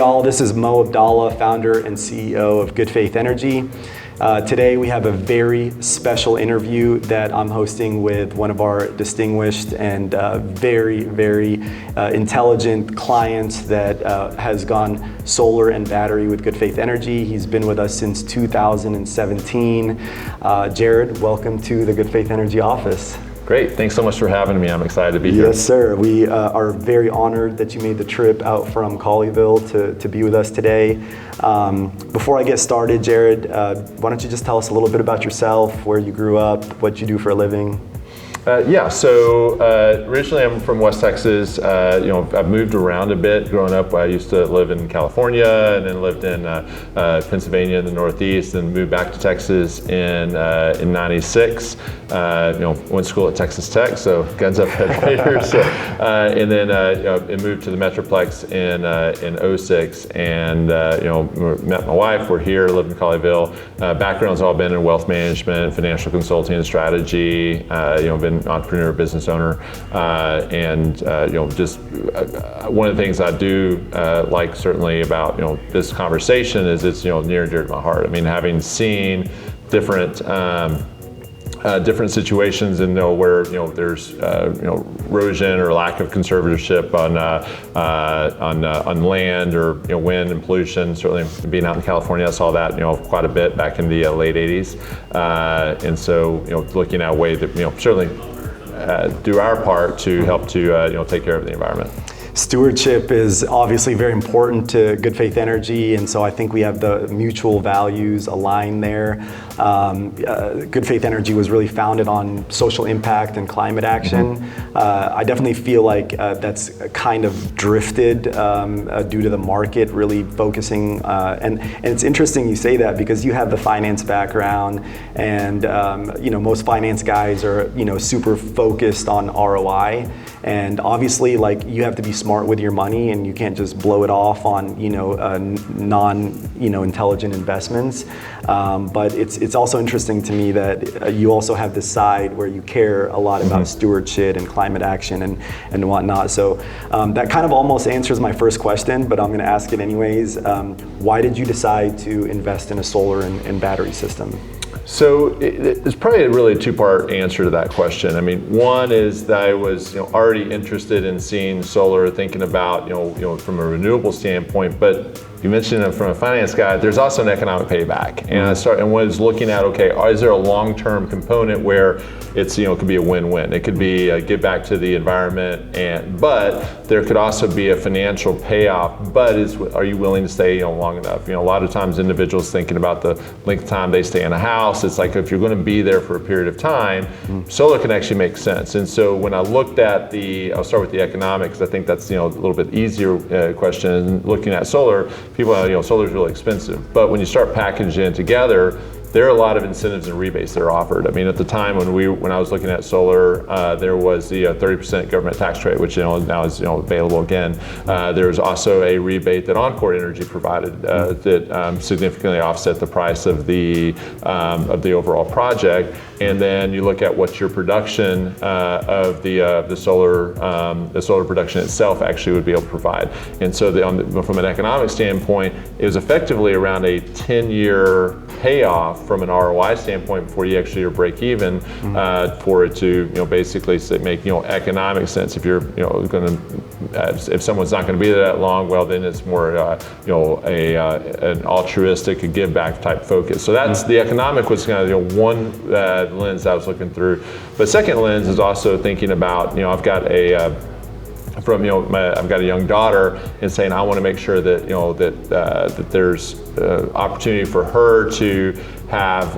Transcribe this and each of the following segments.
y'all, this is Mo Abdallah, founder and CEO of Good Faith Energy. Today we have a very special interview that I'm hosting with one of our distinguished and very intelligent clients that has gone solar and battery with Good Faith Energy. He's been with us since 2017. Jared, welcome to the Good Faith Energy office. Great, thanks so much for having me. I'm excited to be here. Yes, sir. We are very honored that you made the trip out from Colleyville to be with us today. Before I get started, Jared, why don't you just tell us a little bit about yourself, where you grew up, what you do for a living? So originally I'm from West Texas. I've moved around a bit. Growing up, I used to live in California and then lived in Pennsylvania in the Northeast, and moved back to Texas in '96. Went to school at Texas Tech, so guns up head Raiders. And then moved to the Metroplex in '06, and met my wife. We're here, lived in Colleyville. Background's all been in wealth management, financial consulting, and strategy. Been an entrepreneur, business owner, and just one of the things I do like certainly about this conversation is it's near and dear to my heart. I mean, having seen different situations and where there's erosion or lack of conservatorship on land or wind and pollution. Certainly being out in California, I saw that quite a bit back in the late '80s, and so looking at a way that certainly do our part to help to take care of the environment. Stewardship is obviously very important to Good Faith Energy, and so I think we have the mutual values aligned there. Good Faith Energy was really founded on social impact and climate action. Mm-hmm. I definitely feel like that's kind of drifted due to the market really focusing, and it's interesting you say that because you have the finance background, and most finance guys are super focused on ROI, and obviously like you have to be smart with your money, and you can't just blow it off on intelligent investments. But it's also interesting to me that you also have this side where you care a lot about stewardship and climate action and whatnot. So that kind of almost answers my first question, but I'm going to ask it anyways. Why did you decide to invest in a solar and battery system? So it's probably really a two-part answer to that question. I mean, one is that I was already interested in seeing solar, thinking about from a renewable standpoint, but you mentioned it from a finance guy, there's also an economic payback. And I was looking at, is there a long-term component where it's, it could be a win-win. It could be a give back to the environment, but there could also be a financial payoff, but are you willing to stay long enough? A lot of times individuals thinking about the length of time they stay in a house, it's like if you're going to be there for a period of time, solar can actually make sense. And so when I looked at I'll start with the economics, I think that's a little bit easier question. Looking at solar, people solar is really expensive, but when you start packaging it together, there are a lot of incentives and rebates that are offered. I mean, at the time when I was looking at solar, there was the 30% government tax credit, which now is available again. There was also a rebate that Encore Energy provided that significantly offset the price of the overall project. And then you look at what your production of the solar production itself actually would be able to provide. And so from an economic standpoint, it was effectively around a 10-year payoff from an ROI standpoint before you actually break even, for it to basically make economic sense. If you're going to, if someone's not going to be there that long, well then it's more an altruistic, a give back type focus. So that's the economic was kind of one lens I was looking through. But second lens is also thinking about I've got I've got a young daughter, and saying I want to make sure that that there's opportunity for her to have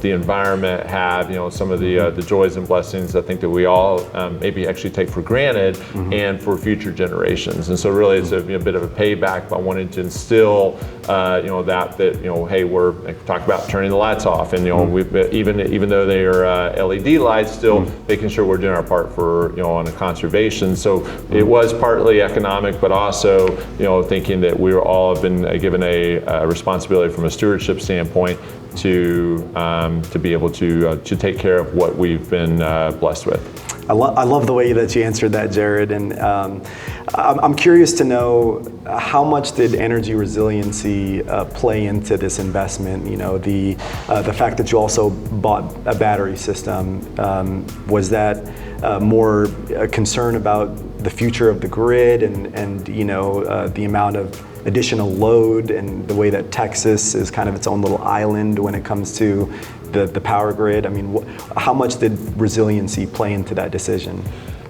the environment, have some of the joys and blessings I think that we all maybe actually take for granted, and for future generations. And so really it's a bit of a payback by wanting to instill that hey, we're talk about turning the lights off, and even though they are LED lights, still making sure we're doing our part for on a conservation. So it was partly economic, but also thinking that we were all been given a responsibility from a stewardship standpoint to be able to take care of what we've been blessed with. I love the way that you answered that, Jared, and I'm curious to know how much did energy resiliency play into this investment? You know, the fact that you also bought a battery system, was that more a concern about the future of the grid and you know, the amount of additional load and the way that Texas is kind of its own little island when it comes to the power grid? I mean, how much did resiliency play into that decision?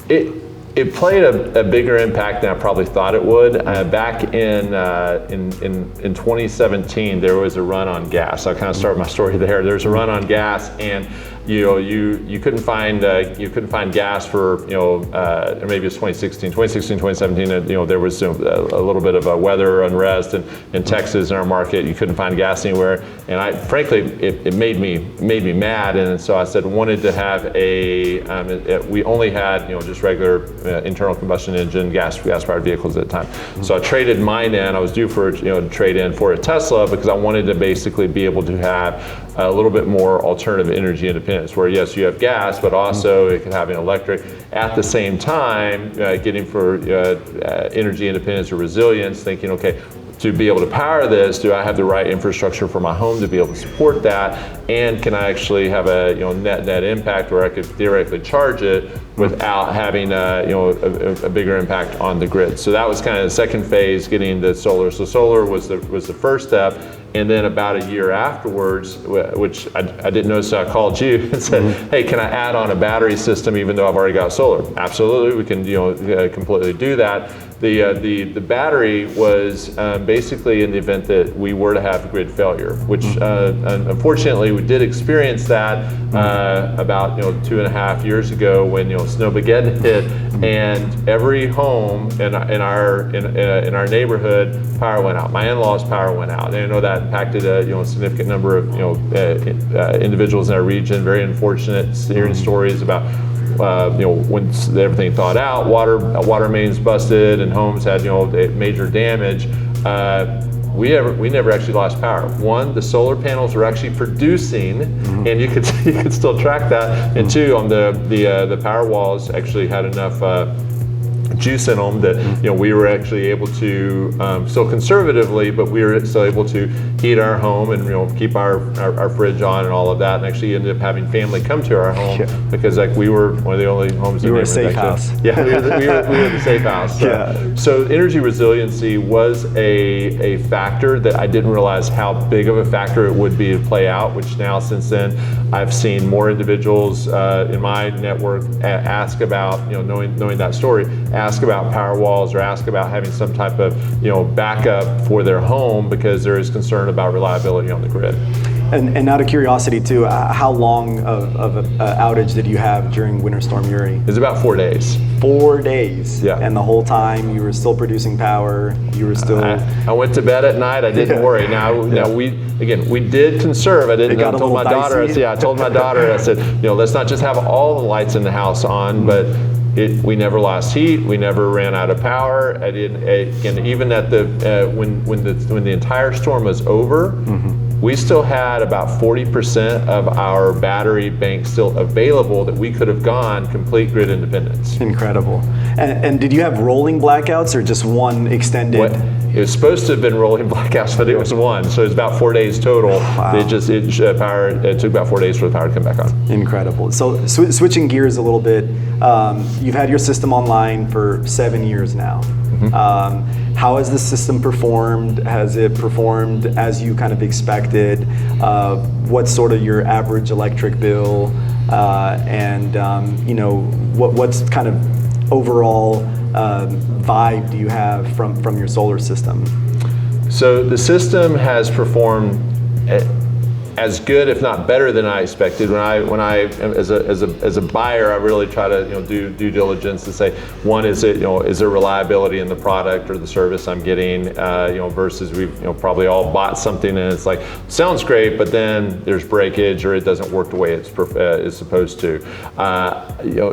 It played a bigger impact than I probably thought it would. Back in 2017, there was a run on gas. I'll kind of start my story there. There's a run on gas, and you couldn't find gas for or maybe it's 2017. There was a little bit of a weather unrest in Texas in our market. You couldn't find gas anywhere, and frankly it made me mad. And so I said wanted to have we only had just regular internal combustion engine gas powered vehicles at the time. So I traded mine in. I was due for to trade in for a Tesla because I wanted to basically be able to have a little bit more alternative energy independence, where yes, you have gas, but also it can have an electric. At the same time, getting for energy independence or resilience, thinking, okay, to be able to power this, do I have the right infrastructure for my home to be able to support that? And can I actually have a net impact where I could theoretically charge it without having a bigger impact on the grid? So that was kind of the second phase, getting the solar. So solar was the first step. And then about a year afterwards, which I didn't know, so I called you and said, hey, can I add on a battery system even though I've already got solar? Absolutely, we can completely do that. The battery was basically in the event that we were to have grid failure, which unfortunately we did experience that about 2.5 years ago when Snowmageddon hit, and every home in our neighborhood power went out. My in-laws' power went out, and I know that impacted a significant number of individuals in our region. Very unfortunate hearing stories about when everything thawed out, water mains busted, and homes had major damage. We never actually lost power. One, the solar panels were actually producing, and you could still track that. And two, on the power walls actually had enough juice in them that we were actually able to still conservatively, but we were still able to heat our home and keep our fridge on and all of that, and actually ended up having family come to our home because we were one of the only homes. You were a safe house. Yeah, we were the safe house. So energy resiliency was a factor that I didn't realize how big of a factor it would be to play out. Which now, since then, I've seen more individuals in my network ask about knowing that story. Ask about power walls or ask about having some type of backup for their home because there is concern about reliability on the grid. And out of curiosity too, how long of an outage did you have during Winter Storm Uri? It was about 4 days. 4 days? Yeah. And the whole time you were still producing power, you were still... I went to bed at night, I didn't worry. Now we did conserve. I told my daughter, I said, let's not just have all the lights in the house on, but we never lost heat. We never ran out of power. Even at when the entire storm was over, we still had about 40% of our battery bank still available that we could have gone complete grid independence. Incredible. And did you have rolling blackouts or just one extended? It was supposed to have been rolling blackouts, but it was one. So it was about 4 days total. Wow. It took about 4 days for the power to come back on. Incredible. So switching gears a little bit, you've had your system online for 7 years now. How has the system performed? Has it performed as you kind of expected? What's sort of your average electric bill? What's kind of overall vibe do you have from your solar system? So the system has performed as good, if not better, than I expected. When I as a buyer, I really try to do due diligence to say, one, is there reliability in the product or the service I'm getting, versus we've probably all bought something and it's like sounds great, but then there's breakage or it doesn't work the way it's supposed to.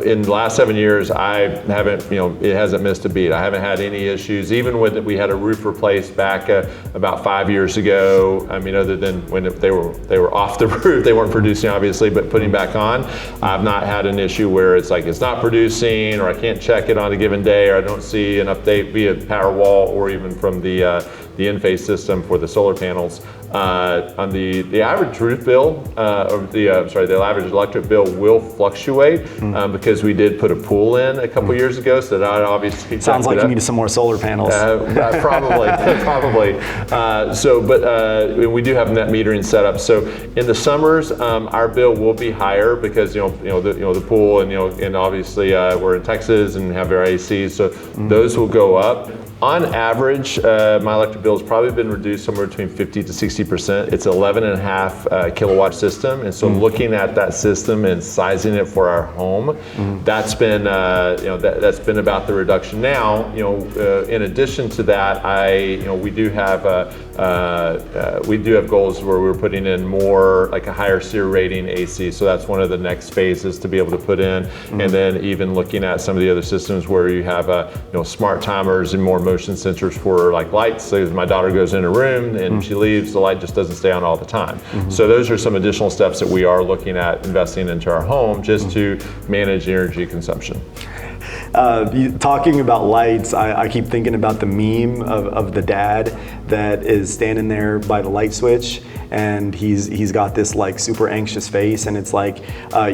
In the last 7 years, I haven't it hasn't missed a beat. I haven't had any issues, even when we had a roof replaced back about 5 years ago. I mean, other than when they were they were off the roof. They weren't producing, obviously, but putting back on. I've not had an issue where it's like it's not producing, or I can't check it on a given day, or I don't see an update via Powerwall or even from the in-phase system for the solar panels. On the average roof bill, the average electric bill will fluctuate because we did put a pool in a couple years ago, so that obviously sounds like you need some more solar panels. Probably. But we do have net metering set up. So in the summers, our bill will be higher because the pool and obviously we're in Texas and have our ACs, so those will go up. On average, my electric bill has probably been reduced somewhere between 50 to 60%. It's 11.5 kilowatt system, and so looking at that system and sizing it for our home, that's been that's been about the reduction. Now, in addition to that, we do have goals where we're putting in more like a higher SEER rating AC. So that's one of the next phases to be able to put in, and then even looking at some of the other systems where you have smart timers and more motion sensors for like lights. So as my daughter goes in a room and she leaves, the light just doesn't stay on all the time. So those are some additional steps that we are looking at investing into our home just to manage energy consumption. Talking about lights, I keep thinking about the meme of the dad that is standing there by the light switch, and he's got this like super anxious face, and it's like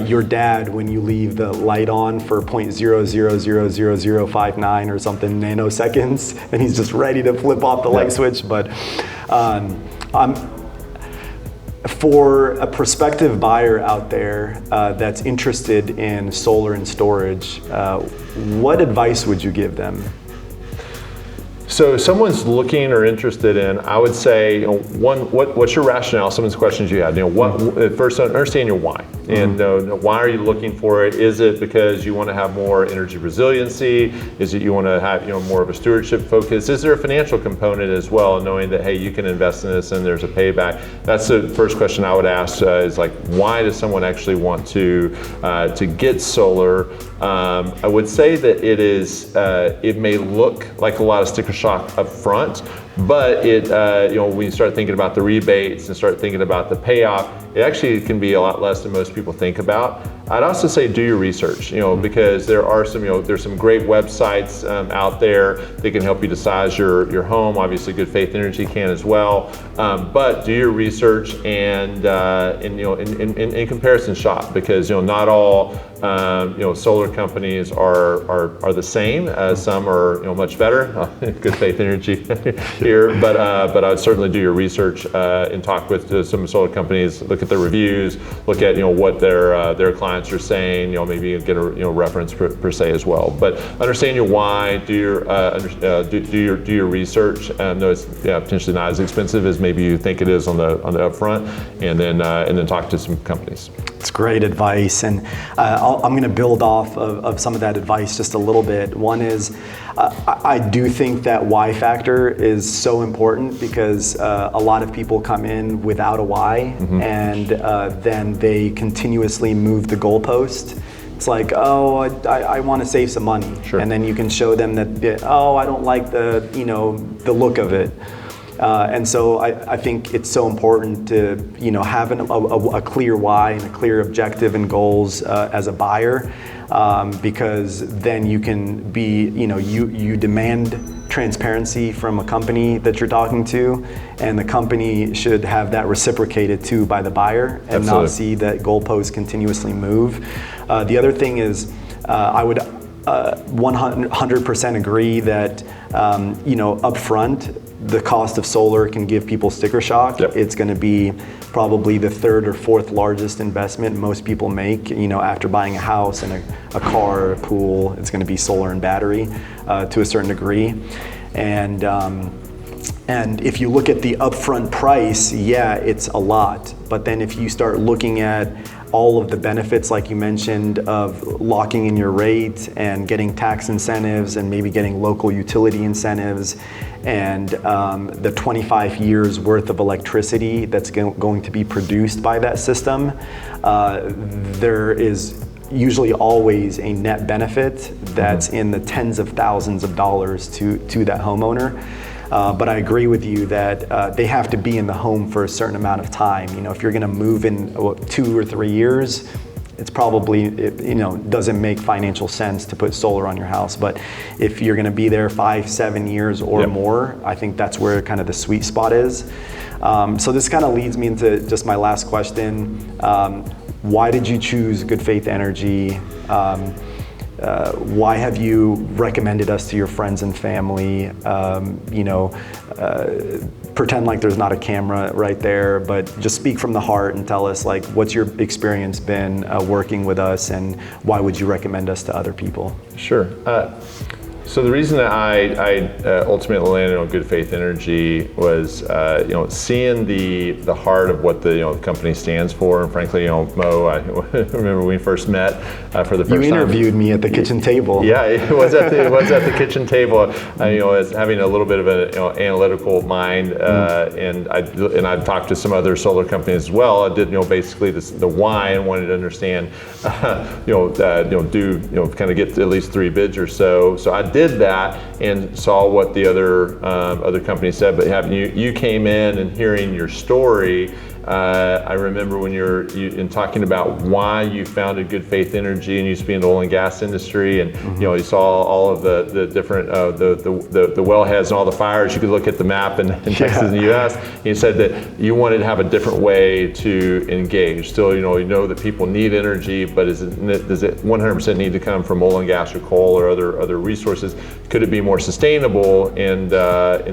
your dad when you leave the light on for 0.000059 or something nanoseconds, and he's just ready to flip off the light switch. But for a prospective buyer out there that's interested in solar and storage, what advice would you give them? So if someone's looking or interested in, I would say, what's your rationale? Some of the questions you had. First, understand your why. And why are you looking for it? Is it because you want to have more energy resiliency? Is it you want to have more of a stewardship focus? Is there a financial component as well, knowing that, hey, you can invest in this and there's a payback? That's the first question I would ask, is like, why does someone actually want to get solar? I would say that it may look like a lot of sticker shock up front, but when you start thinking about the rebates and start thinking about the payoff, it actually can be a lot less than most people think about. I'd also say do your research, because there are there's some great websites out there that can help you to size your home. Obviously, Good Faith Energy can as well. But do your research and in comparison shop, because not all solar companies are the same. Some are much better. Good Faith Energy here, but I would certainly do your research and talk with some solar companies. Look at the reviews. Look at what their clients are saying. Maybe you get a reference per se as well. But understand your why. Do your research. Know it's potentially not as expensive as maybe you think it is on the upfront, and then talk to some companies. It's great advice, and I'm going to build off of some of that advice just a little bit. One is, I do think that why factor is so important, because a lot of people come in without a why, and then they continuously move the goalpost. It's like, I want to save some money, and then you can show them that, I don't like the look of it. And so I think it's so important to have a clear why and a clear objective and goals as a buyer, because then you can be you demand transparency from a company that you're talking to, and the company should have that reciprocated too by the buyer, and Absolutely. not see that goalposts continuously move. The other thing is, I would 100% agree that upfront, the cost of solar can give people sticker shock. Yep. It's going to be probably the third or fourth largest investment most people make. After buying a house and a car or a pool, it's going to be solar and battery to a certain degree. And if you look at the upfront price, it's a lot. But then if you start looking at all of the benefits, like you mentioned, of locking in your rate and getting tax incentives and maybe getting local utility incentives, and the 25 years worth of electricity that's going to be produced by that system, there is usually always a net benefit that's in the tens of thousands of dollars to that homeowner. But I agree with you that they have to be in the home for a certain amount of time. If you're going to move in 2 or 3 years, it's probably, doesn't make financial sense to put solar on your house. But if you're going to be there 5, 7 years or more, I think that's where kind of the sweet spot is. So this kind of leads me into just my last question. Why did you choose Good Faith Energy? Why have you recommended us to your friends and family? Pretend like there's not a camera right there, but just speak from the heart and tell us, like, what's your experience been working with us, and why would you recommend us to other people? Sure. So the reason that I ultimately landed on Good Faith Energy was, seeing the heart of what the company stands for. And frankly, Mo, I remember when we first met for the first time. You interviewed me at the kitchen table. Yeah, it was at the kitchen table. As having a little bit of an analytical mind, and I've talked to some other solar companies as well. I did basically the why, and wanted to understand, kind of get at least 3 bids or so. So I did that and saw what the other companies said, but having you came in and hearing your story, I remember when you're in talking about why you founded Good Faith Energy, and you used to be in the oil and gas industry, and you saw all of the different the wellheads and all the fires. You could look at the map in Texas and the U.S. And you said that you wanted to have a different way to engage. Still, you know that people need energy, but does it 100% need to come from oil and gas or coal or other resources? Could it be more sustainable? And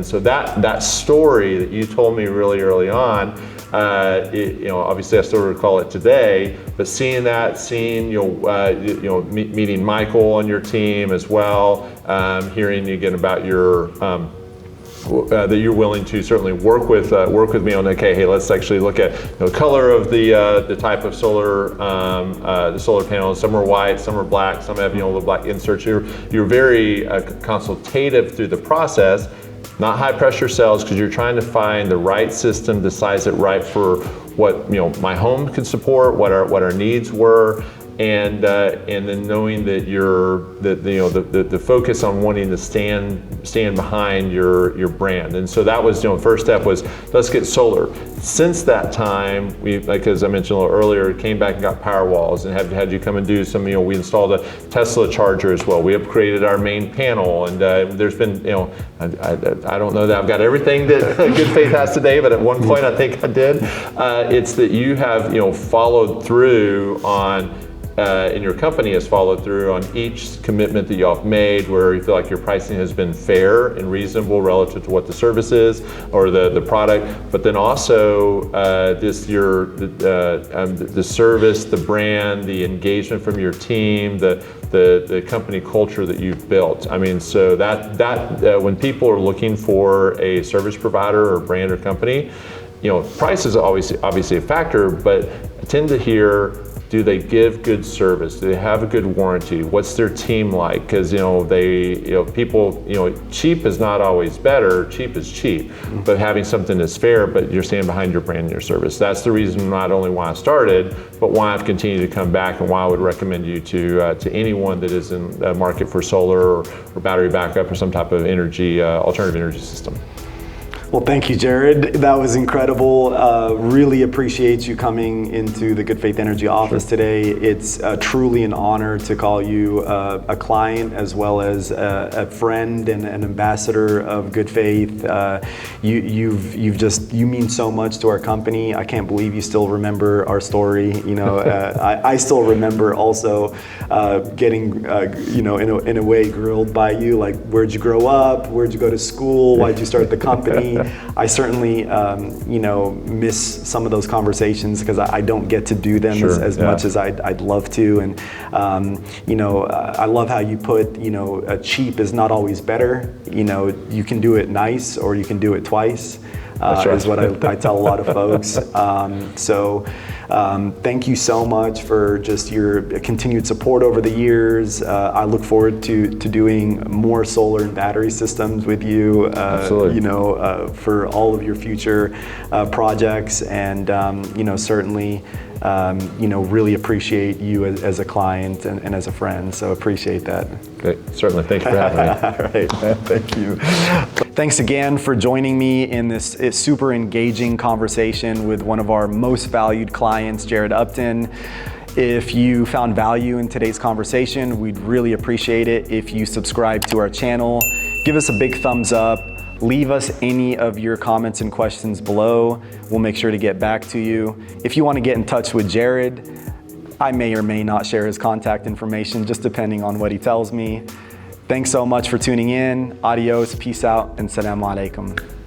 so that story that you told me really early on. Obviously I still recall it today, but seeing meeting Michael on your team as well, hearing again about your that you're willing to certainly work with me on, okay, hey, let's actually look at color of the type of solar the solar panels. Some are white, some are black, some have the black inserts. You're very consultative through the process. Not high pressure cells, because you're trying to find the right system to size it right for what my home could support, what our needs were, and then knowing that the focus on wanting to stand behind your brand. And so that was first step was, let's get solar. Since that time, we, like as I mentioned a little earlier, came back and got power walls and had you come and do some. We installed a Tesla charger as well. We upgraded our main panel, and there's been I don't know that I've got everything that Good Faith has today, but at one point I think I did. It's that you have followed through on. And your company has followed through on each commitment that y'all have made, where you feel like your pricing has been fair and reasonable relative to what the service is or the product, but then also the service, the brand, the engagement from your team, the company culture that you've built. I mean, so that when people are looking for a service provider or brand or company, price is always obviously a factor, but I tend to hear, do they give good service? Do they have a good warranty? What's their team like? Because people, cheap is not always better. Cheap is cheap, but having something that's fair, but you're standing behind your brand and your service. That's the reason not only why I started, but why I've continued to come back, and why I would recommend you to anyone that is in the market for solar or battery backup or some type of alternative energy system. Well, thank you, Jared. That was incredible. Really appreciate you coming into the Good Faith Energy office today. It's truly an honor to call you a client as well as a friend and an ambassador of Good Faith. You mean so much to our company. I can't believe you still remember our story. I still remember also getting in a way grilled by you, like, where'd you grow up? Where'd you go to school? Why'd you start the company? I certainly, miss some of those conversations because I don't get to do them as much as I'd love to. And, I love how you put, cheap is not always better. You can do it nice, or you can do it twice. Is what I tell a lot of folks. Thank you so much for just your continued support over the years. I look forward to doing more solar and battery systems with you. For all of your future projects, and certainly really appreciate you as a client and as a friend. So appreciate that. Okay, certainly. Thank you for having me. All right, man. Thank you. Thanks again for joining me in this super engaging conversation with one of our most valued clients, Jared Upton. If you found value in today's conversation, we'd really appreciate it if you subscribe to our channel. Give us a big thumbs up. Leave us any of your comments and questions below. We'll make sure to get back to you. If you want to get in touch with Jared, I may or may not share his contact information, just depending on what he tells me. Thanks so much for tuning in. Adios, peace out, and salam alaikum.